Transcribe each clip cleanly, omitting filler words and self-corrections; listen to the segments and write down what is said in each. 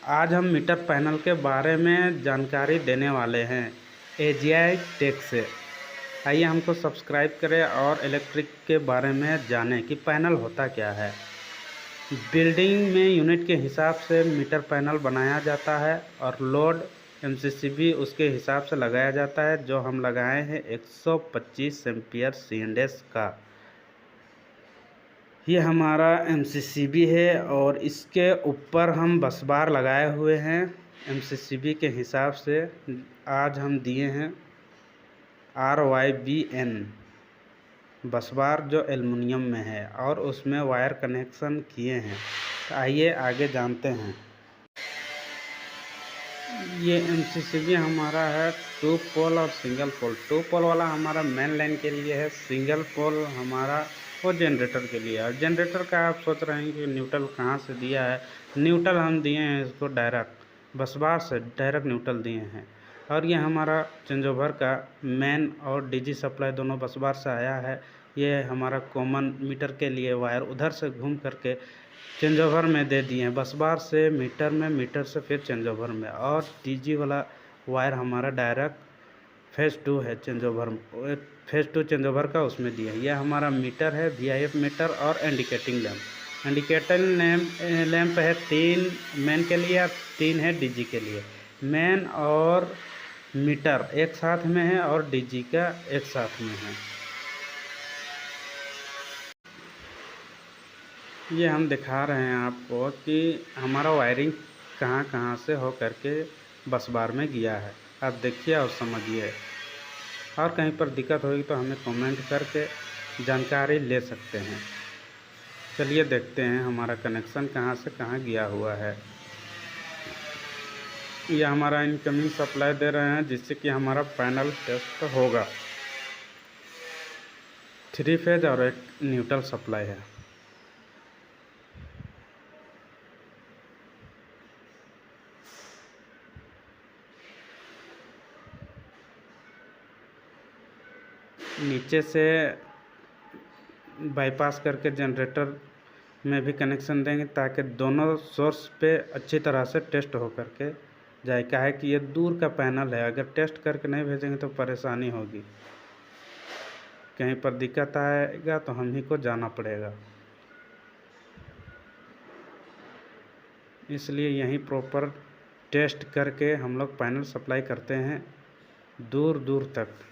आज हम metre panel के बारे में जानकारी देने वाले हैं एजीआई टेक से। आइए हमको सब्सक्राइब करें और इलेक्ट्रिक के बारे में जानें कि पैनल होता क्या है। बिल्डिंग में यूनिट के हिसाब से मीटर पैनल बनाया जाता है और लोड एमसीसीबी उसके हिसाब से लगाया जाता है, जो हम लगाए हैं 125 एम्पियर सीएनडीएस का। ये हमारा एमसीसीबी है और इसके ऊपर हम बस बार लगाए हुए हैं एमसीसीबी के हिसाब से। आज हम दिए हैं RYBN बस बार जो एल्युमिनियम में है और उसमें वायर कनेक्शन किए हैं। तो आइए आगे जानते हैं। ये एमसीसीबी हमारा है 2 पोल और सिंगल पोल। 2 पोल वाला हमारा मेन लाइन के लिए है, सिंगल पोल हमारा वो जनरेटर के लिए। और जनरेटर का आप सोच रहे हैं कि न्यूट्रल कहाँ से दिया है। न्यूट्रल हम दिए हैं इसको डायरेक्ट बस बार से डायरेक्ट न्यूट्रल दिए हैं। और ये हमारा चेंज ओवर का मेन और डीजी सप्लाई दोनों बस बार से आया है। ये हमारा कॉमन मीटर के लिए वायर उधर से घूम करके चेंज ओवर में दे दिए हैं, बस बार से मीटर में, मीटर से फिर चेंज ओवर में। और डीजी वाला वायर हमारा डायरेक्ट फेज 2 है, change over phase 2 change over का उसमें दिया है। यह हमारा मीटर है VIF मीटर और इंडिकेटिंग लैंप। इंडिकेटिंग लैंप है 3 मेन के लिए और 3 है डीजी के लिए। मेन और मीटर एक साथ में है और डीजी का एक साथ में है। ये हम दिखा रहे हैं आपको कि हमारा वायरिंग कहाँ कहाँ से हो करके बस बार में गया है। आप देखिए और समझिए, और कहीं पर दिक्कत होगी तो हमें कमेंट करके जानकारी ले सकते हैं। चलिए देखते हैं हमारा कनेक्शन कहाँ से कहाँ गया हुआ है। ये हमारा इनकमिंग सप्लाई दे रहे हैं जिससे कि हमारा पैनल टेस्ट होगा। 3 फेज और एक न्यूट्रल सप्लाई है। नीचे से बाईपास करके जनरेटर में भी कनेक्शन देंगे ताकि दोनों सोर्स पे अच्छी तरह से टेस्ट हो करके जाए। क्या है कि ये दूर का पैनल है, अगर टेस्ट करके नहीं भेजेंगे तो परेशानी होगी, कहीं पर दिक्कत आएगा तो हम ही को जाना पड़ेगा। इसलिए यहीं प्रॉपर टेस्ट करके हम लोग पैनल सप्लाई करते हैं दूर दूर तक।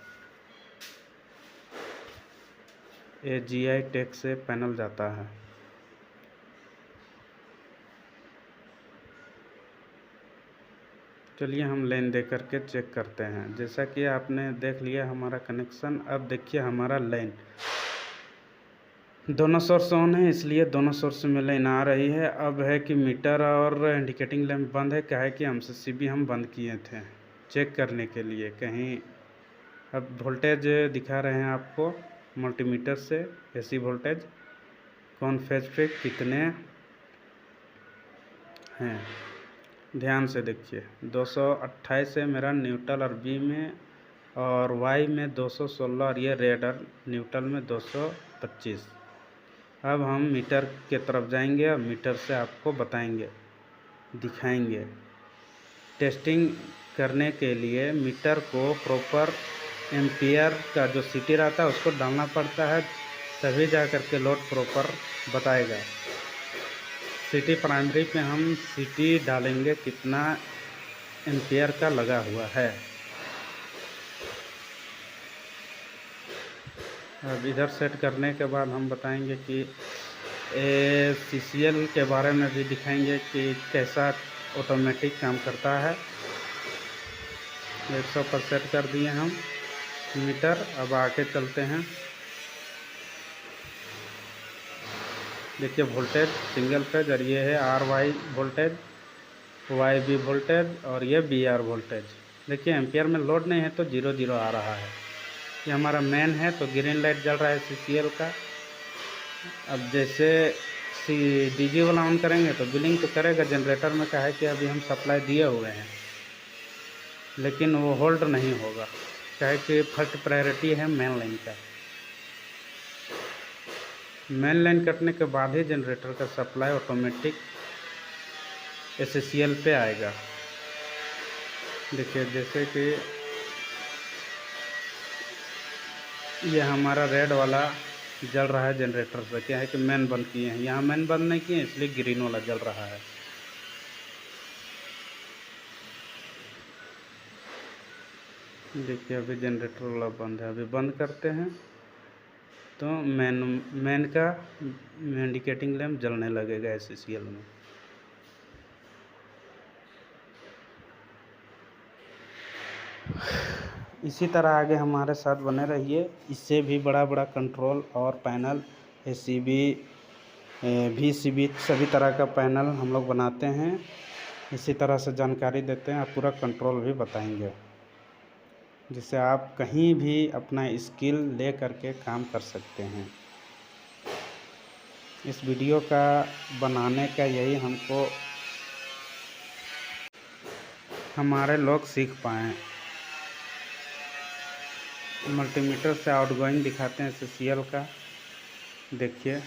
एजीआई टेक से पैनल जाता है। चलिए हम लाइन दे करके चेक करते हैं। जैसा कि आपने देख लिया हमारा कनेक्शन। अब देखिए हमारा लाइन दोनों सोर्स ऑन है, इसलिए दोनों सोर्स में लाइन आ रही है। अब है कि मीटर और इंडिकेटिंग लैंप बंद है। क्या है कि एमसीसीबी हम बंद किए थे चेक करने के लिए कहीं। अब वोल्टेज दिखा रहे हैं आपको मल्टीमीटर से, एसी वोल्टेज कौन फेज पे कितने हैं, ध्यान से देखिए। 228 है मेरा न्यूट्रल और बी में, और वाई में 216 और ये रेड और न्यूट्रल में 225। अब हम मीटर के तरफ जाएंगे और मीटर से आपको बताएंगे, दिखाएंगे। टेस्टिंग करने के लिए मीटर को प्रॉपर एम्पियर का जो सिटी रहता है उसको डालना पड़ता है, तभी जा कर के लोड प्रॉपर बताएगा। सिटी प्राइमरी पे हम सिटी डालेंगे कितना एम्पियर का लगा हुआ है। अब इधर सेट करने के बाद हम बताएंगे कि CCL के बारे में भी दिखाएंगे कि कैसा ऑटोमेटिक काम करता है। 100 पर सेट कर दिए हम मीटर। अब आके चलते हैं। देखिए वोल्टेज सिंगल फेज, और ये है RY वोल्टेज, YB वोल्टेज और ये BR वोल्टेज। देखिए एम्पियर में लोड नहीं है तो 0 आ रहा है। ये हमारा मेन है तो ग्रीन लाइट जल रहा है CCL का। अब जैसे डीजी वाला ऑन करेंगे तो बिलिंग तो करेगा जनरेटर में। क्या है कि अभी हम सप्लाई दिए हुए हैं लेकिन वो होल्ड नहीं होगा। क्या है कि फर्स्ट प्रायोरिटी है मेन लाइन का। मेन लाइन कटने के बाद ही जनरेटर का सप्लाई ऑटोमेटिक SCL पे आएगा। देखिए जैसे कि ये हमारा रेड वाला जल रहा है जनरेटर से, क्या है कि मेन बंद किए हैं, यहाँ मेन बंद नहीं किए इसलिए ग्रीन वाला जल रहा है। देखिए अभी जनरेटर वाला बंद है, अभी बंद करते हैं तो मेन का इंडिकेटिंग लैंप जलने लगेगा SCL में। इसी तरह आगे हमारे साथ बने रहिए। इससे भी बड़ा बड़ा कंट्रोल और पैनल ACB VCB सभी तरह का पैनल हम लोग बनाते हैं। इसी तरह से जानकारी देते हैं, पूरा कंट्रोल भी बताएंगे, जिससे आप कहीं भी अपना स्किल ले करके काम कर सकते हैं। इस वीडियो का बनाने का यही हमको हमारे लोग सीख पाएँ। मल्टीमीटर से आउटगोइंग दिखाते हैं SCL का, देखिए